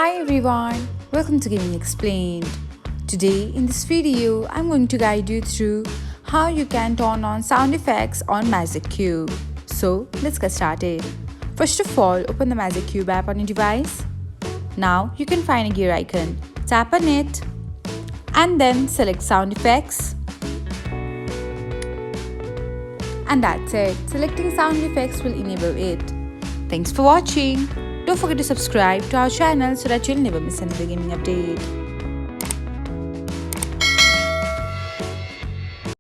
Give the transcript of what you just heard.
Hi everyone, welcome to Gaming Explained. Today in this video, I'm going to guide you through how you can turn on sound effects on Magic Cube. So let's get started. First of all, open the Magic Cube app on your device. Now you can find a gear icon, tap on it and then select sound effects. And that's it, selecting sound effects will enable it. Thanks for watching. Don't forget to subscribe to our channel so that you'll never miss another gaming update.